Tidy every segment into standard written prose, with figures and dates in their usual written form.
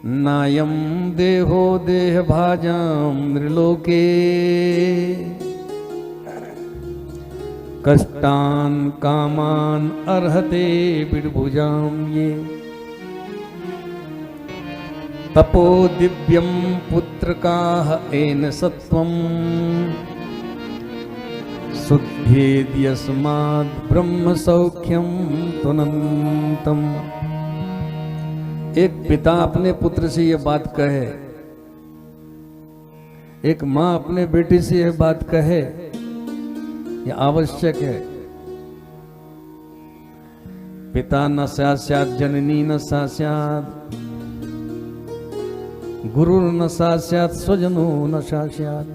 नायम देहो देह भाजाम नृलोके कष्टान कामान अर्हते बिडभुजाम ये तपो दिव्यम पुत्रकाह एन सत्वम शुद्धेद्यस्माद् ब्रह्म सौख्यम तुनंतम। एक पिता अपने पुत्र से यह बात कहे, एक मां अपने बेटे से यह बात कहे, यह आवश्यक है। पिता न स्यात् जननी न स्यात् गुरु न स्यात् स्वजनो न स्यात्।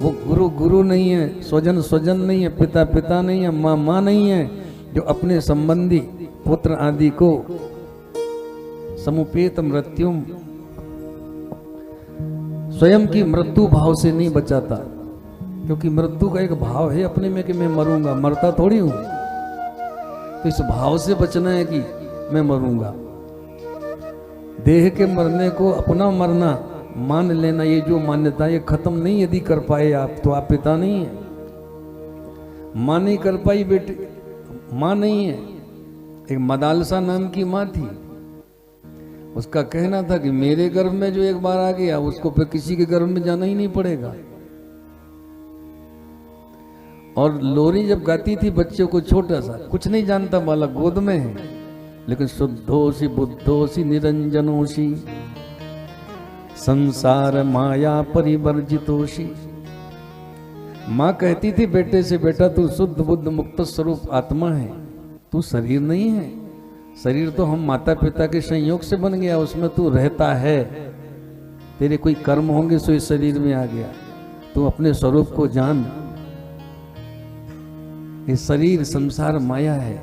वो गुरु गुरु नहीं है, स्वजन स्वजन नहीं है, पिता पिता नहीं है, माँ माँ नहीं है, जो अपने संबंधी पुत्र आदि को समुपेत मृत्युम स्वयं की मृत्यु भाव से नहीं बचाता। क्योंकि मृत्यु का एक भाव है अपने में कि मैं मरूंगा, मरता थोड़ी हूं। तो इस भाव से बचना है कि मैं मरूंगा। देह के मरने को अपना मरना मान लेना, ये जो मान्यता ये खत्म नहीं यदि कर पाए आप तो आप पिता नहीं है। मां नहीं कर पाई बेटे, मां नहीं है। एक मदालसा नाम की मां थी, उसका कहना था कि मेरे गर्भ में जो एक बार आ गया उसको फिर किसी के गर्भ में जाना ही नहीं पड़ेगा। और लोरी जब गाती थी बच्चों को, छोटा सा कुछ नहीं जानता बालक गोद में है, लेकिन शुद्धोसी बुद्धोसी निरंजनोसी संसार माया परिवर्जितोषी। मां कहती थी बेटे से, बेटा तू शुद्ध बुद्ध मुक्त स्वरूप आत्मा है, तू शरीर नहीं है। शरीर तो हम माता पिता के संयोग से बन गया, उसमें तू रहता है, तेरे कोई कर्म होंगे सो इस शरीर में आ गया। तू अपने स्वरूप को जान, ये शरीर संसार माया है।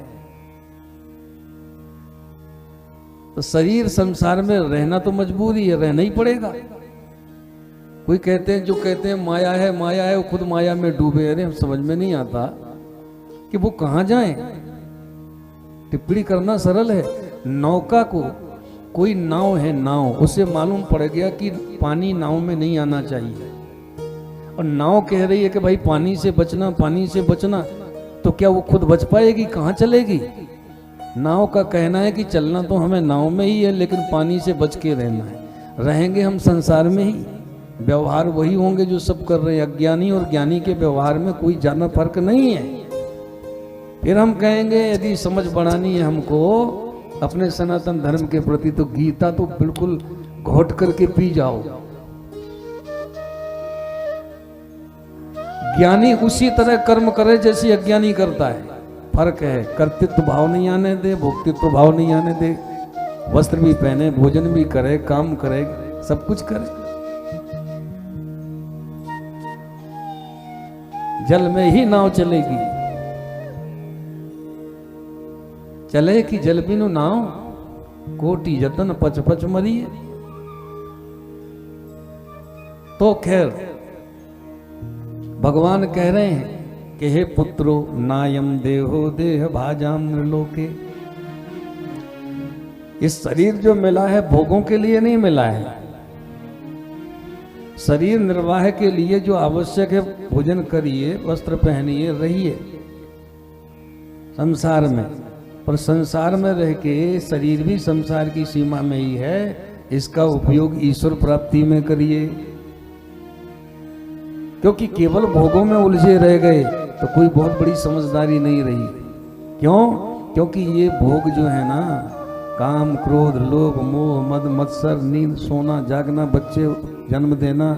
तो शरीर संसार में रहना तो मजबूरी है, रहना ही पड़ेगा। कोई कहते हैं, जो कहते हैं माया है माया है, वो खुद माया में डूबे। अरे हम समझ में नहीं आता कि वो कहां जाएं। टिप्पणी करना सरल है। नौका को, कोई नाव है नाव, उसे मालूम पड़ गया कि पानी नाव में नहीं आना चाहिए, और नाव कह रही है कि भाई पानी से बचना, पानी से बचना, तो क्या वो खुद बच पाएगी? कहां चलेगी? नाव का कहना है कि चलना तो हमें नाव में ही है, लेकिन पानी से बच के रहना है। रहेंगे हम संसार में ही, व्यवहार वही होंगे जो सब कर रहे हैं। अज्ञानी और ज्ञानी के व्यवहार में कोई ज्यादा फर्क नहीं है। फिर हम कहेंगे यदि समझ बढ़ानी है हमको अपने सनातन धर्म के प्रति, तो गीता तो बिल्कुल घोट करके पी जाओ। ज्ञानी उसी तरह कर्म करे जैसे अज्ञानी करता है। फर्क है, कर्तृत्व भाव नहीं आने दे, भोक्तृत्व भाव नहीं आने दे। वस्त्र भी पहने, भोजन भी करे, काम करे, सब कुछ करे। जल में ही नाव चलेगी। चले कि जल बिनु नाव, कोटि जतन पच पच मरिए। तो खैर भगवान कह रहे हैं कि हे पुत्रो नायम देहो देह भाजाम नृलोके। इस शरीर जो मिला है भोगों के लिए नहीं मिला है। शरीर निर्वाह के लिए जो आवश्यक है, भोजन करिए, वस्त्र पहनिए, रहिए संसार में। पर संसार में रह के शरीर भी संसार की सीमा में ही है, इसका उपयोग ईश्वर प्राप्ति में करिए। क्योंकि केवल भोगों में उलझे रह गए तो कोई बहुत बड़ी समझदारी नहीं रही। क्यों? क्योंकि ये भोग जो है ना, काम क्रोध लोभ मोह मद मत्सर, नींद सोना जागना, बच्चे जन्म देना,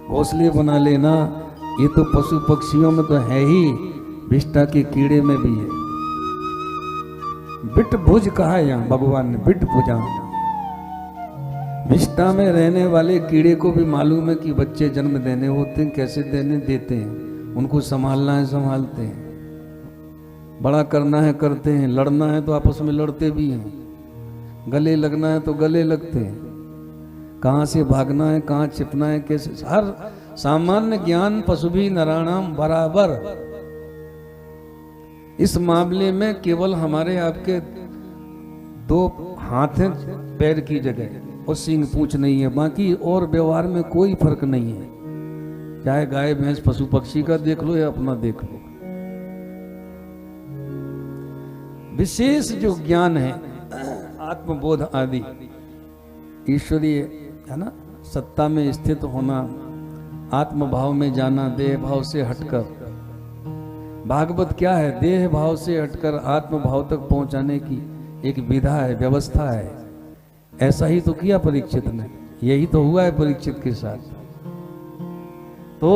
घोंसले बना लेना, ये तो पशु पक्षियों में तो है ही, विष्ठा के कीड़े में भी है। बिट भुज कहा यहाँ भगवान ने, बिट भुजा। विष्ठा में रहने वाले कीड़े को भी मालूम है कि बच्चे जन्म देने होते हैं, कैसे देने देते हैं, उनको संभालना है संभालते हैं, बड़ा करना है करते हैं, लड़ना है तो आपस में लड़ते भी हैं, गले लगना है तो गले लगते हैं, कहाँ से भागना है कहाँ छिपना है कैसे, हर सामान्य ज्ञान पशु भी नराणाम बराबर। इस मामले में केवल हमारे आपके दो हाथ हैं पैर की जगह, और सींग पूंछ नहीं है, बाकी और व्यवहार में कोई फर्क नहीं है, चाहे गाय भैंस पशु पक्षी का देख लो या अपना देख लो। विशेष जो ज्ञान है आत्मबोध आदि ईश्वरीय है ना, सत्ता में स्थित होना, आत्मभाव में जाना, देह भाव से हटकर। भागवत क्या है? देह भाव से हटकर आत्म भाव तक पहुंचाने की एक विधा है, व्यवस्था है। ऐसा ही तो किया परीक्षित ने, यही तो हुआ है परीक्षित के साथ। तो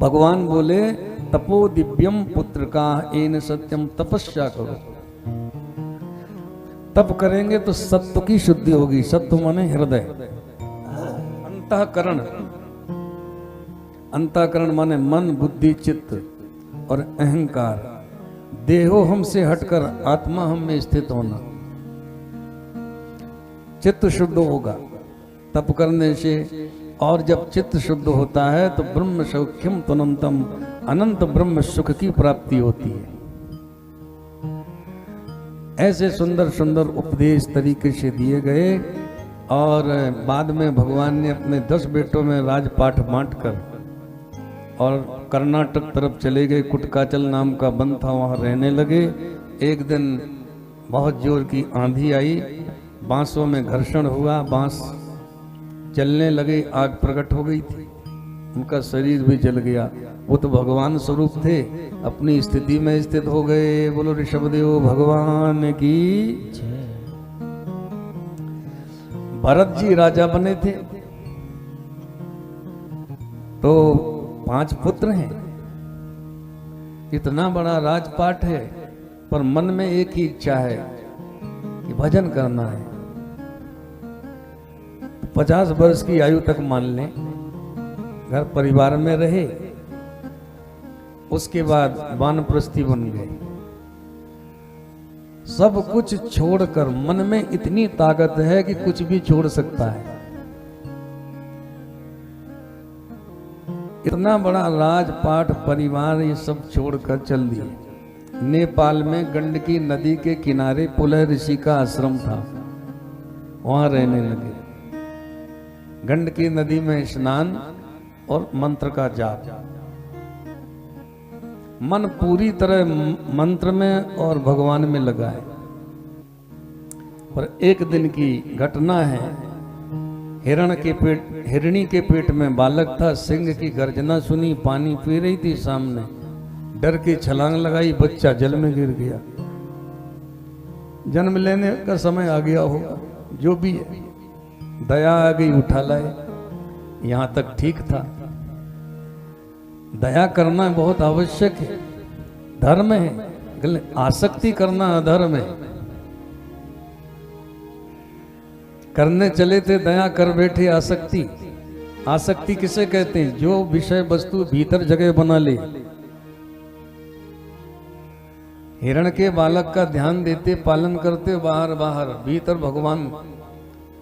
भगवान बोले तपो दिव्यम पुत्र का एन सत्यम तपस्या करो। तप करेंगे तो सत्व की शुद्धि होगी। सत्व माने हृदय, अंतःकरण। अंतःकरण माने मन, बुद्धि, चित्त और अहंकार। देहो हमसे हटकर आत्मा हम में स्थित होना। चित्त शुद्ध होगा तप करने से, और जब चित्त शुद्ध होता है तो ब्रह्म सौख्यम तनंतम, अनंत ब्रह्म सुख की प्राप्ति होती है। ऐसे सुंदर सुंदर उपदेश तरीके से दिए गए। और बाद में भगवान ने अपने 10 बेटों में राजपाठ बांटकर और कर्नाटक तरफ चले गए। कुटकाचल नाम का वन था, वहाँ रहने लगे। एक दिन बहुत जोर की आंधी आई, बांसों में घर्षण हुआ, बांस जलने लगे, आग प्रकट हो गई थी, उनका शरीर भी जल गया। वो तो भगवान स्वरूप थे, अपनी स्थिति में स्थित हो गए। बोलो ऋषभदेव भगवान की। भरत जी राजा बने थे, तो 5 पुत्र हैं, इतना बड़ा राजपाट है, पर मन में एक ही इच्छा है कि भजन करना है। 50 वर्ष की आयु तक मान लें, घर परिवार में रहे, उसके बाद वानप्रस्थी बन गए। सब कुछ छोड़कर, मन में इतनी ताकत है कि कुछ भी छोड़ सकता है। इतना बड़ा राजपाट परिवार ये सब छोड़कर चल दिए। नेपाल में गंडकी नदी के किनारे पुलह ऋषि का आश्रम था, वहां रहने लगे। गंडकी नदी में स्नान और मंत्र का जाप। मन पूरी तरह मंत्र में और भगवान में लगा है। पर एक दिन की घटना है, हिरणी के पेट में बालक था। सिंह की गर्जना सुनी, पानी पी रही थी सामने, डर के छलांग लगाई, बच्चा जल में गिर गया। जन्म लेने का समय आ गया होगा, जो भी है, दया आ गई, उठा लाए। यहां तक ठीक था। दया करना बहुत आवश्यक है, धर्म है। आसक्ति करना अधर्म है। करने चले थे दया, कर बैठे आसक्ति। आसक्ति किसे कहते हैं? जो विषय वस्तु भीतर जगह बना ले। हिरण के बालक का ध्यान देते, पालन करते, बाहर बाहर, भीतर भगवान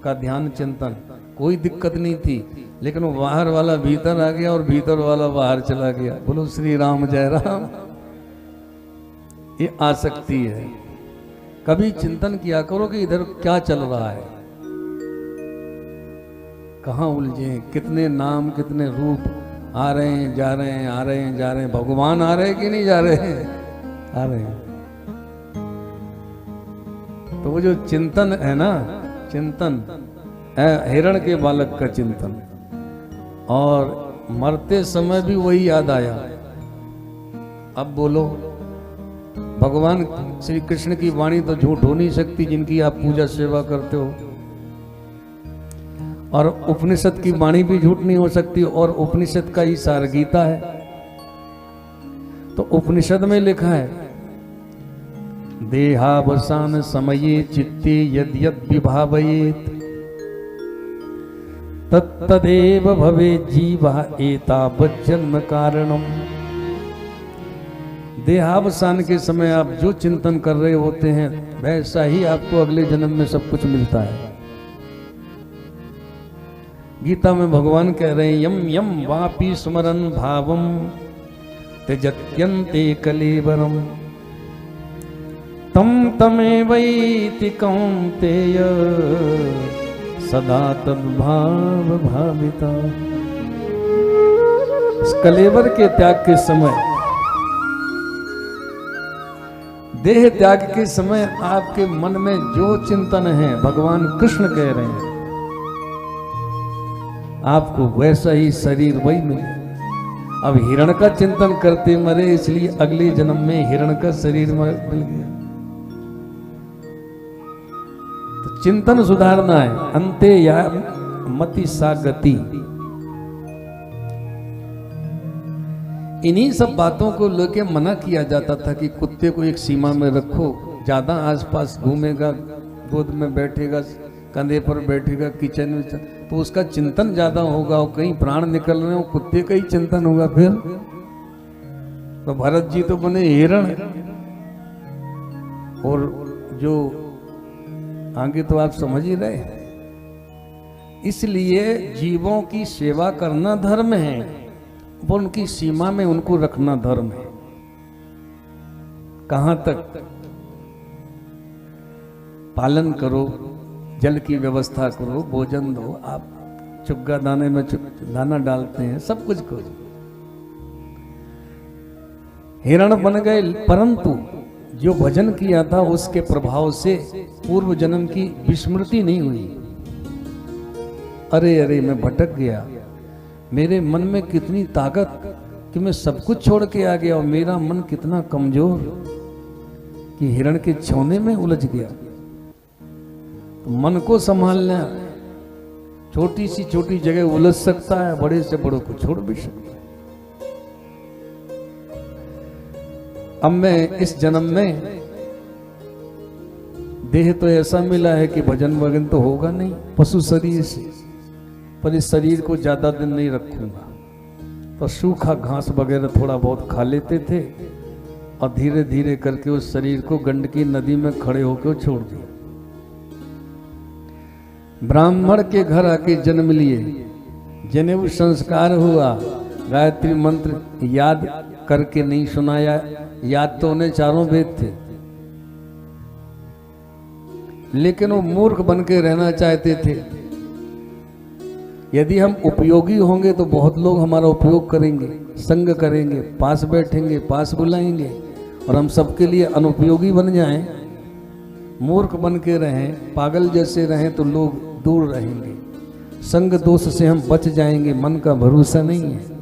का ध्यान चिंतन, कोई दिक्कत नहीं थी। लेकिन वो बाहर वाला भीतर आ गया और भीतर वाला बाहर चला गया। बोलो श्री राम जय राम। ये आसक्ति है। कभी चिंतन किया करो कि इधर क्या चल रहा है, कहाँ उलझे, कितने नाम, कितने रूप आ रहे हैं, जा रहे हैं, आ रहे हैं, जा रहे हैं। भगवान आ रहे हैं कि नहीं जा रहे हैं? आ रहे हैं। तो वो जो चिंतन है ना, चिंतन हिरण के बालक का चिंतन, और मरते समय भी वही याद आया। अब बोलो, भगवान श्री कृष्ण की वाणी तो झूठ हो नहीं सकती, जिनकी आप पूजा सेवा करते हो। और उपनिषद की वाणी भी झूठ नहीं हो सकती, और उपनिषद का ही सार गीता है। तो उपनिषद में लिखा है, देहावसान समये चित्ते यद यद विभावयेत तत्तदेव भवे जीवा एतावत् जन्म कारणम। देहावसान के समय आप जो चिंतन कर रहे होते हैं, वैसा ही आपको अगले जन्म में सब कुछ मिलता है। गीता में भगवान कह रहे हैं, यम यम वापि स्मरन् भावम त्यजत्यन्ते कलेवरम तम तमेवैति कौन्तेय सदा तद्भाव भाविता। इस कलेवर के त्याग के समय, देह त्याग के समय आपके मन में जो चिंतन है, भगवान कृष्ण कह रहे हैं, आपको वैसा ही शरीर वही मिले। अब हिरण का चिंतन करते मरे, इसलिए अगले जन्म में हिरण का शरीर मिल गया। तो चिंतन सुधारना है। अंते या मति सा गति। इन्हीं सब बातों को लेके मना किया जाता था कि कुत्ते को एक सीमा में रखो, ज्यादा आसपास घूमेगा, गोद में बैठेगा, कंधे पर बैठेगा, किचन में, तो उसका चिंतन ज्यादा होगा और कहीं प्राण निकल रहे हो, कुत्ते का ही चिंतन होगा। फिर तो भरत जी तो बने हिरण, और जो आगे तो आप समझ ही रहे। इसलिए जीवों की सेवा करना धर्म है, वो उनकी सीमा में उनको रखना धर्म है। कहां तक? पालन करो, जल की व्यवस्था करो, भोजन दो। आप चुग्गा दाने में दाना डालते हैं, सब कुछ करो। हिरण बन गए, परंतु जो भजन किया था उसके प्रभाव से पूर्व जन्म की विस्मृति नहीं हुई। अरे अरे मैं भटक गया, मेरे मन में कितनी ताकत कि मैं सब कुछ छोड़ के आ गया, और मेरा मन कितना कमजोर कि हिरण के छौने में उलझ गया। तो मन को संभालना, छोटी सी छोटी जगह उलझ सकता है, बड़े से बड़ों को छोड़ भी सकता है। अब मैं इस जन्म में देह तो ऐसा मिला है कि भजन वगन तो होगा नहीं, पशु शरीर से, पर इस शरीर को ज्यादा दिन नहीं रखूंगा। तो सूखा घास वगैरह थोड़ा बहुत खा लेते थे, और धीरे धीरे करके उस शरीर को गंडकी नदी में खड़े होकर छोड़ दिया। ब्राह्मण के घर आके जन्म लिए, जनेऊ संस्कार हुआ, गायत्री मंत्र याद करके नहीं सुनाया, याद तो उन्हें चारों वेद थे, लेकिन वो मूर्ख बन के रहना चाहते थे। यदि हम उपयोगी होंगे तो बहुत लोग हमारा उपयोग करेंगे, संग करेंगे, पास बैठेंगे, पास बुलाएंगे, और हम सबके लिए अनुपयोगी बन जाएं, मूर्ख बन के रहें, पागल जैसे रहें, तो लोग दूर रहेंगे। संग दोष से हम बच जाएंगे, मन का भरोसा नहीं है।